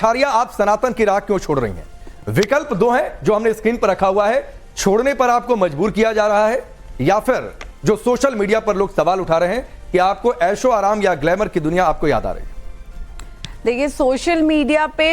रिछारिया, आप सनातन की राह क्यों छोड़ रही हैं? विकल्प दो हैं जो हमने स्क्रीन पर रखा हुआ है। छोड़ने पर आपको मजबूर किया जा रहा है, या फिर जो सोशल मीडिया पर लोग सवाल उठा रहे हैं कि आपको ऐशो आराम या ग्लैमर की दुनिया आपको याद आ रही है। देखिए, सोशल मीडिया पे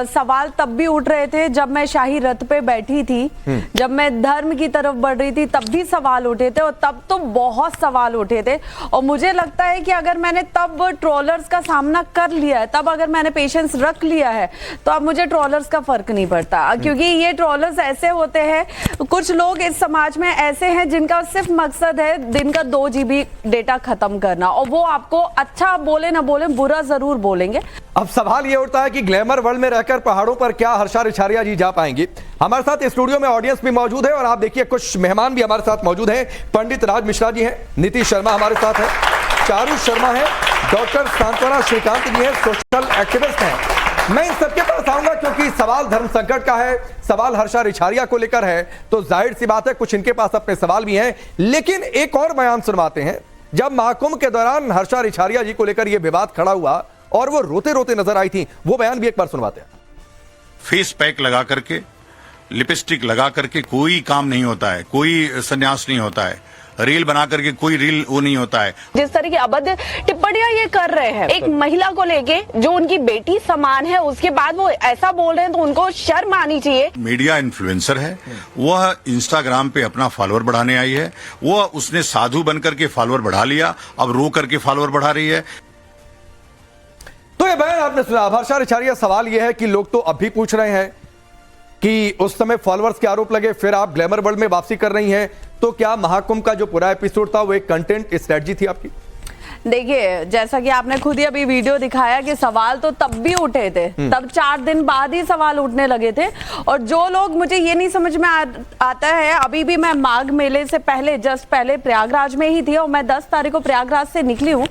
सवाल तब भी उठ रहे थे जब मैं शाही रथ पे बैठी थी, जब मैं धर्म की तरफ बढ़ रही थी तब भी सवाल उठे थे, और तब तो बहुत सवाल उठे थे। और मुझे लगता है कि अगर मैंने तब ट्रोलर्स का सामना कर लिया है, तब अगर मैंने पेशेंस रख लिया है, तो अब मुझे ट्रोलर्स का फर्क नहीं पड़ता। क्योंकि ये ट्रोलर्स ऐसे होते हैं, कुछ लोग इस समाज में ऐसे हैं जिनका सिर्फ मकसद है दिन का 2 GB डेटा खत्म करना, और वो आपको अच्छा बोले ना बोले, बुरा जरूर बोलेंगे। अब सवाल यह उठता है कि ग्लैमर वर्ल्ड में रहकर पहाड़ों पर क्या हर्षा रिछारिया जी जा पाएंगी? हमारे साथ स्टूडियो में ऑडियंस भी मौजूद है, और आप देखिए कुछ मेहमान भी हमारे साथ मौजूद हैं। पंडित राज मिश्रा जी हैं, नीतीश शर्मा हमारे साथ है, चारू शर्मा है, डॉक्टर सांत्वना श्रीकांत जी हैं, सोशल एक्टिविस्ट हैं। मैं इन सबके पास आऊंगा क्योंकि सवाल धर्म संकट का है, सवाल हर्षा रिछारिया को लेकर है, तो जाहिर सी बात है कुछ इनके पास अपने सवाल भी हैं। लेकिन एक और बयान सुनवाते हैं। जब महाकुंभ के दौरान हर्षा रिछारिया जी को लेकर यह विवाद खड़ा हुआ और वो रोते रोते नजर आई थी, वो बयान भी एक बार सुनवाते हैं। फेस पैक लगा करके, लिपस्टिक लगा करके कोई काम नहीं होता है, कोई संन्यास नहीं होता है, रील बना करके कोई रील वो नहीं होता है। जिस तरह की अभद्र टिप्पणियां ये कर रहे हैं एक महिला को लेके, जो उनकी बेटी समान है, उसके बाद वो ऐसा बोल रहे हैं, तो उनको शर्म आनी चाहिए। मीडिया इन्फ्लुएंसर है, वह इंस्टाग्राम पे अपना फॉलोअर बढ़ाने आई है, वो उसने साधु बन करके फॉलोअर बढ़ा लिया, अब रो करके फॉलोअर बढ़ा रही है। तो ये बयान आपने सुना। हर्षा रिछारिया, सवाल यह है कि लोग तो अब भी पूछ रहे हैं कि उस समय फॉलोअर्स के आरोप लगे, फिर आप ग्लैमर वर्ल्ड में वापसी कर रही हैं, तो क्या महाकुंभ का जो पूरा एपिसोड था वो एक कंटेंट स्ट्रेटजी थी आपकी? देखिए, जैसा कि आपने खुद ही अभी वीडियो दिखाया कि सवाल तो तब भी उठे थे, तब 4 दिन बाद ही सवाल उठने लगे थे। और जो लोग, मुझे ये नहीं समझ में आता है, अभी भी मैं माघ मेले से पहले, जस्ट पहले प्रयागराज में ही थी, और मैं 10 तारीख को प्रयागराज से निकली हूँ,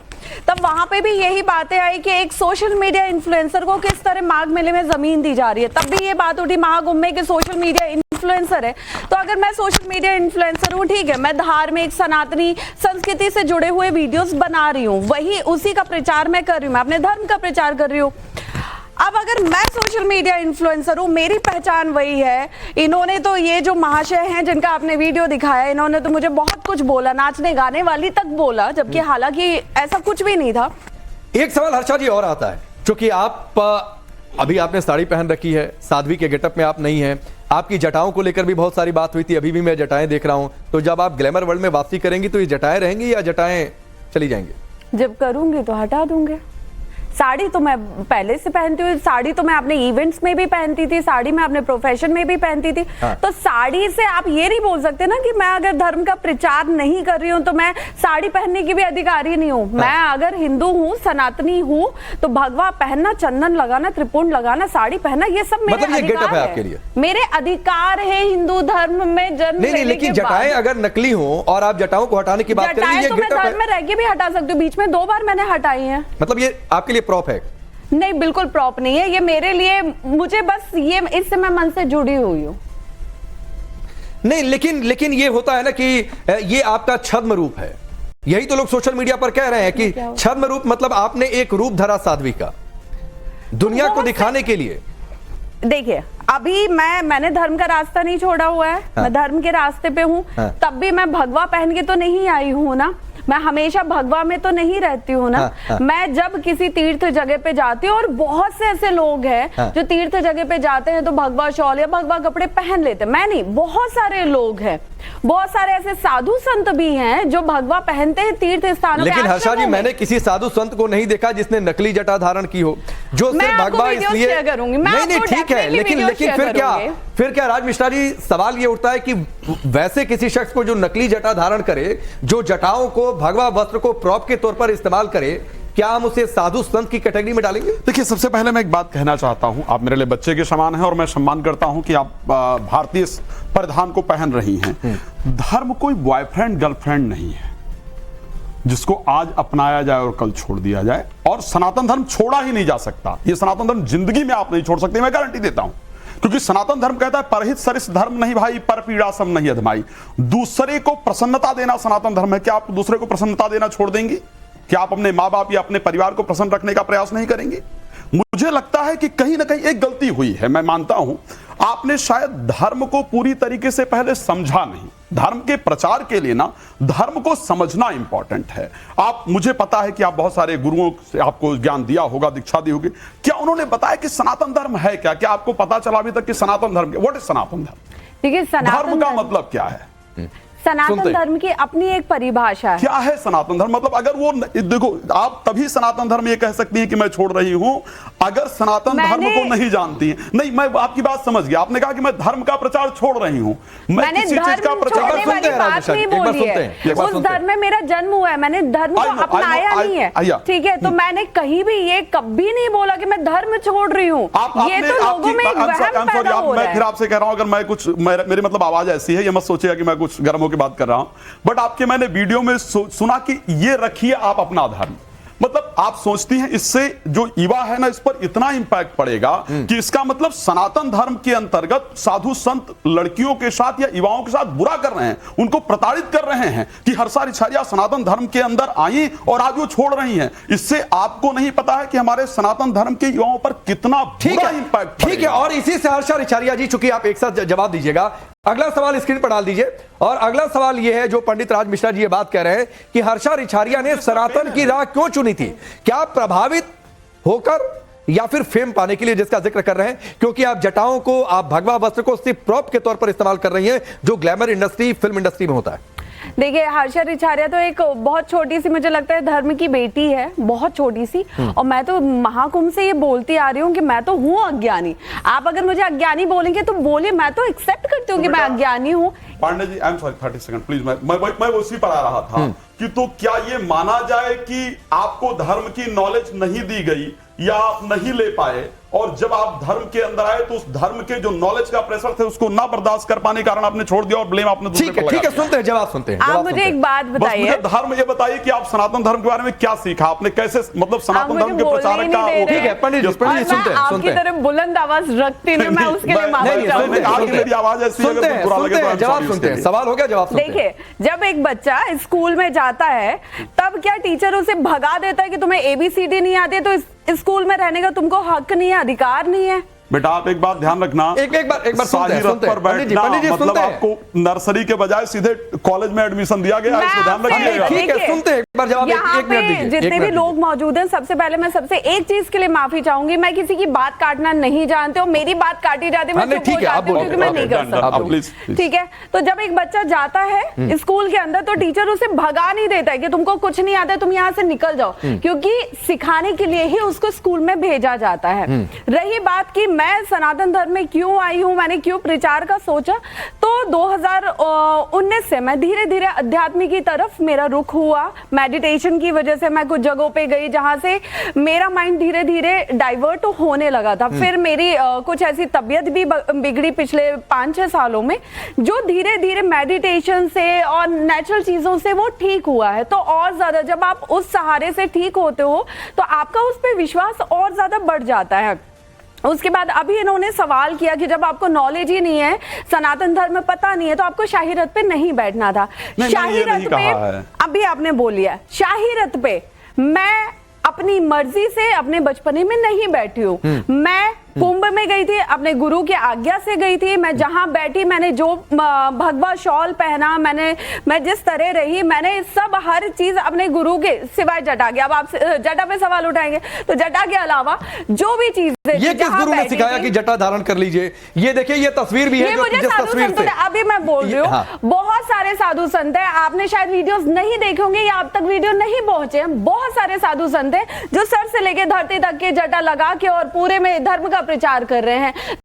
तब वहां पे भी यही बातें आई कि एक सोशल मीडिया इन्फ्लुएंसर को किस तरह माघ मेले में जमीन दी जा रही है। तब भी ये बात उठी महाकुंभ में कि सोशल मीडिया इन्फ्लुएंसर है। तो अगर मैं सोशल मीडिया इन्फ्लुएंसर हूँ, ठीक है, मैं धार्मिक सनातनी संस्कृति से जुड़े हुए वीडियोस बना रही हूँ, वही उसी का प्रचार मैं कर रही हूँ, मैं अपने धर्म का प्रचार कर रही हूँ। अब अगर मैं सोशल मीडिया इन्फ्लुएंसर हूँ, मेरी पहचान वही है। इन्होंने तो, ये जो महाशय हैं जिनका आपने वीडियो दिखाया, इन्होंने तो मुझे बहुत कुछ बोला, नाचने गाने वाली तक बोला, जबकि हालांकि ऐसा कुछ भी नहीं था। एक सवाल हर्षा जी और आता है, क्योंकि आप अभी आपने साड़ी पहन रखी है, साध्वी के गेटअप में आप नहीं हैं, आपकी जटाओं को लेकर भी बहुत सारी बात हुई थी, अभी भी मैं जटाएं देख रहा हूं, तो जब आप ग्लैमर वर्ल्ड में वापसी करेंगी तो ये जटाएं रहेंगी या जटाएं चली जाएंगी? जब करूंगी तो हटा दूंगे। साड़ी तो मैं पहले से पहनती हूँ, साड़ी तो मैं अपने इवेंट्स में भी पहनती थी, साड़ी मैं अपने प्रोफेशन में भी पहनती थी। तो साड़ी से आप ये नहीं बोल सकते ना कि मैं अगर धर्म का प्रचार नहीं कर रही हूँ तो मैं साड़ी पहनने की भी अधिकारी नहीं हूँ। मैं अगर हिंदू हूँ, सनातनी हूँ, तो भगवा पहनना, चंदन लगाना, त्रिपुंड लगाना, साड़ी पहनना, ये सब मेरे अधिकार है, आपके लिए मेरे अधिकार है नहीं, धर्म में जन्म लेने के बाद। लेकिन जटाएं अगर नकली हो और आप जटाओं को हटाने की बात कर रही हैं, तो मैं धर्म में रह के भी हटा सकती हूँ। बीच में 2 बार मैंने हटाई है। मतलब ये आपके लिए प्रॉप है? नहीं, बिल्कुल प्रॉप नहीं है ये मेरे लिए। मुझे बस ये, इससे मैं मन से जुड़ी हुई हूँ। नहीं, लेकिन ये होता है ना कि ये आपका छद्म रूप है। यही तो लोग सोशल मीडिया पर कह रहे हैं कि छद्म रूप, मतलब आपने एक रूप धरा साध्वी का दुनिया को दिखाने के लिए। देखिए, अभी मैंने धर्म का रास्ता नहीं छोड़ा हुआ है। मैं धर्म के रास्ते पे हूँ। तब भी मैं भगवा पहन के तो नहीं आई हूँ ना, मैं हमेशा भगवा में तो नहीं रहती हूँ ना। मैं जब किसी तीर्थ जगह पे जाती हूँ, और बहुत से ऐसे लोग हैं जो तीर्थ जगह पे जाते हैं तो भगवा शॉल या भगवा कपड़े पहन लेते हैं, मैं नहीं। बहुत सारे लोग हैं, बहुत सारे ऐसे साधु संत भी हैं जो भगवा पहनते हैं तीर्थ स्थानों पे। लेकिन हर्षा जी, मैंने किसी साधु संत को नहीं देखा जिसने नकली जटा धारण की हो, जो सिर्फ भगवा इसलिए। नहीं, ठीक है, लेकिन फिर क्या राज मिश्रा जी, सवाल ये उठता है कि वैसे किसी शख्स को जो नकली जटा धारण करे, जो जटाओं को, भगवा वस्त्र को प्रॉप के तौर पर इस्तेमाल करे, क्या हम उसे साधु संत की कैटेगरी में डालेंगे? देखिए, सबसे पहले मैं एक बात कहना चाहता हूं, आप मेरे लिए बच्चे के समान हैं और मैं सम्मान करता हूं कि आप भारतीय परिधान को पहन रही हैं। धर्म कोई बॉयफ्रेंड गर्लफ्रेंड नहीं है जिसको आज अपनाया जाए और कल छोड़ दिया जाए, और सनातन धर्म छोड़ा ही नहीं जा सकता। ये सनातन धर्म जिंदगी में आप नहीं छोड़ सकते, मैं गारंटी देता हूं। क्योंकि सनातन धर्म कहता है परहित सरिस धर्म नहीं भाई, पर पीड़ा सम नहीं अधमाई। दूसरे को प्रसन्नता देना सनातन धर्म है। क्या आप दूसरे को प्रसन्नता देना छोड़ देंगी? क्या आप अपने माँ बाप या अपने परिवार को प्रसन्न रखने का प्रयास नहीं करेंगी? मुझे लगता है कि कहीं ना कहीं एक गलती हुई है। मैं मानता हूं आपने शायद धर्म को पूरी तरीके से पहले समझा नहीं। धर्म के प्रचार के लिए ना धर्म को समझना इंपॉर्टेंट है। आप, मुझे पता है कि आप बहुत सारे गुरुओं से आपको ज्ञान दिया होगा, दीक्षा दी होगी। क्या उन्होंने बताया कि सनातन धर्म है क्या? क्या आपको पता चला अभी तक कि सनातन धर्म, व्हाट इज सनातन धर्म? देखिए, धर्म का मतलब क्या है? सनातन धर्म की अपनी एक परिभाषा है। क्या है सनातन धर्म? मतलब अगर वो, देखो, आप तभी सनातन धर्म ये कह सकती हैं कि मैं छोड़ रही हूं अगर सनातन धर्म को नहीं जानती हैं। नहीं, मैं आपकी बात समझ गया। आपने कहा कि मैं धर्म का प्रचार छोड़ रही हूं, मैं किसी चीज का प्रचार वाली बात नहीं बोली है। उस धर्म में मेरा जन्म हुआ है, मैंने धर्म को अपनाया नहीं है, ठीक है? तो मैंने कहीं भी ये कभी नहीं बोला कि मैं धर्म छोड़ रही हूँ। ये तो लोगों में एक वहम पैदा हो रहा है। मैं फिर आपसे कह रहा हूं, अगर मैं कुछ, मेरी मतलब आवाज ऐसी है, ये मत सोचिएगा कि मैं कुछ गर्म होकर बात कर रहा हूं, बट आपके मैंने वीडियो में सुना कि ये रखिए आप अपना धर्म। मतलब आप सोचती हैं इससे जो युवा है ना, इस पर इतना इंपैक्ट पड़ेगा कि इसका मतलब सनातन धर्म के अंतर्गत साधु संत लड़कियों के साथ या युवाओं के साथ बुरा कर रहे हैं, उनको प्रताड़ित कर रहे हैं कि हर्षा रिछारिया सनातन धर्म के अंदर आई और आज वो छोड़ रही हैं। इससे आपको नहीं पता है कि हमारे सनातन धर्म के युवाओं पर कितना बुरा इंपैक्ट। ठीक है, और इसी से हर्षा रिछारिया जी, चूंकि आप एक साथ जवाब दीजिएगा, अगला सवाल स्क्रीन पर डाल दीजिए। और अगला सवाल यह है, जो पंडित राज मिश्रा जी ये बात कह रहे हैं कि हर्षा रिछारिया ने सनातन की राह क्यों चुनी थी? क्या प्रभावित होकर या फिर फेम पाने के लिए, जिसका जिक्र कर रहे हैं? क्योंकि आप जटाओं को, आप भगवा वस्त्र को सिर्फ प्रॉप के तौर पर इस्तेमाल कर रही हैं, जो ग्लैमर इंडस्ट्री, फिल्म इंडस्ट्री में होता है। देखिए, हर्षा रिछारिया तो एक बहुत छोटी सी, मुझे लगता है, धर्म की बेटी है, बहुत छोटी सी। और मैं तो महाकुंभ से ये बोलती आ रही हूँ कि मैं तो हूँ अज्ञानी। आप अगर मुझे अज्ञानी बोलेंगे तो बोलिए, मैं तो एक्सेप्ट करती हूँ कि मैं अज्ञानी हूँ। Pandey ji, I am sorry, 30 second please. मैं उसी पर आ रहा था कि तो क्या ये माना जाए कि आपको धर्म की नॉलेज नहीं दी गई या आप नहीं ले पाए, और जब आप धर्म के अंदर आए तो उस धर्म के जो नॉलेज का प्रेशर थे उसको ना बर्दाश्त कर पाने के कारण आपने छोड़ दिया और ब्लेम आपने दूसरे पर लगाया। ठीक है, सुनते हैं, जवाब सुनते हैं। आप मुझे एक बात बताइए, मुझे धर्म ये बताइए कि आप सनातन धर्म के बारे में क्या सीखा आपने, कैसे, मतलब सनातन धर्म के प्रचारक का। ठीक है पंडित जी, सुनते हैं। आपकी तरह बुलंद आवाज रखती नहीं, मैं उसके लिए माफी चाहूंगी। मेरी आवाज ऐसी है, अगर बुरा लगे तो जवाब सुनते हैं। सवाल हो गया, जवाब सुनते हैं। देखिए, जब एक बच्चा स्कूल में जाता है तब क्या टीचर उसे भगा देता है कि तुम्हें ABCD नहीं आती तो स्कूल में रहने का तुमको हक नहीं है, अधिकार नहीं है? बेटा, आप एक बात ध्यान रखना, एक बार शाही रथ पर बैठना मतलब आपको नर्सरी के बजाय सीधे कॉलेज में एडमिशन दिया गया, इसको ध्यान रखिएगा। ठीक है, सुनते हैं, एक बार जवाब, यहाँ पे जितने भी लोग मौजूद हैं, सबसे पहले मैं सबसे एक चीज के लिए माफी चाहूंगी, मैं किसी की बात काटना नहीं जानती हूँ। मेरी बात काटी जाती है, मैं चुप हो जाती हूँ, क्योंकि मैं नहीं कर सकती। ठीक है, तो जब एक बच्चा जाता है स्कूल के अंदर तो टीचर उसे भगा नहीं देता है कि तुमको कुछ नहीं आता, तुम यहाँ से निकल जाओ, क्योंकि सिखाने के लिए ही उसको स्कूल में भेजा जाता है। रही बात की मैं सनातन धर्म में क्यों आई हूं, मैंने क्यों प्रचार का सोचा, तो 2019 से मैं धीरे धीरे अध्यात्म की तरफ मेरा रुख हुआ। मेडिटेशन की वजह से मैं कुछ जगहों पे गई जहां से मेरा माइंड धीरे धीरे डाइवर्ट होने लगा था। फिर मेरी कुछ ऐसी तबीयत भी बिगड़ी पिछले 5-6 सालों में, जो धीरे धीरे मेडिटेशन से और नेचुरल चीजों से वो ठीक हुआ है। तो और ज्यादा जब आप उस सहारे से ठीक होते हो तो आपका उस पर विश्वास और ज्यादा बढ़ जाता है। उसके बाद अभी इन्होंने सवाल किया कि जब आपको नॉलेज ही नहीं है, सनातन धर्म में पता नहीं है, तो आपको शाही रथ पे नहीं बैठना था। शाही रथ पे अभी आपने बोलिया, शाही रथ पे मैं अपनी मर्जी से अपने बचपने में नहीं बैठी हूँ। मैं कुंभ में गई थी, अपने गुरु की आज्ञा से गई थी। मैं जहां बैठी, मैंने जो भगवा शॉल पहना, मैं जिस तरह रही, मैंने सब हर चीज अपने गुरु के सिवाय जटा के। अब आप जटा पे सवाल उठाएंगे तो जटा के अलावा जो भी चीज, ये किस गुरु ने सिखाया कि जटा धारण कर लीजिए? ये देखिए, ये तस्वीर भी है, जो जिस तस्वीर से अभी मैं बोल रही हूँ। हाँ। बहुत सारे साधु संत है, आपने शायद वीडियोस नहीं देखे होंगे या अब तक वीडियो नहीं पहुंचे हैं। बहुत सारे साधु संत है जो सर से लेके धरती तक के जटा लगा के और पूरे में धर्म का प्रचार कर रहे हैं।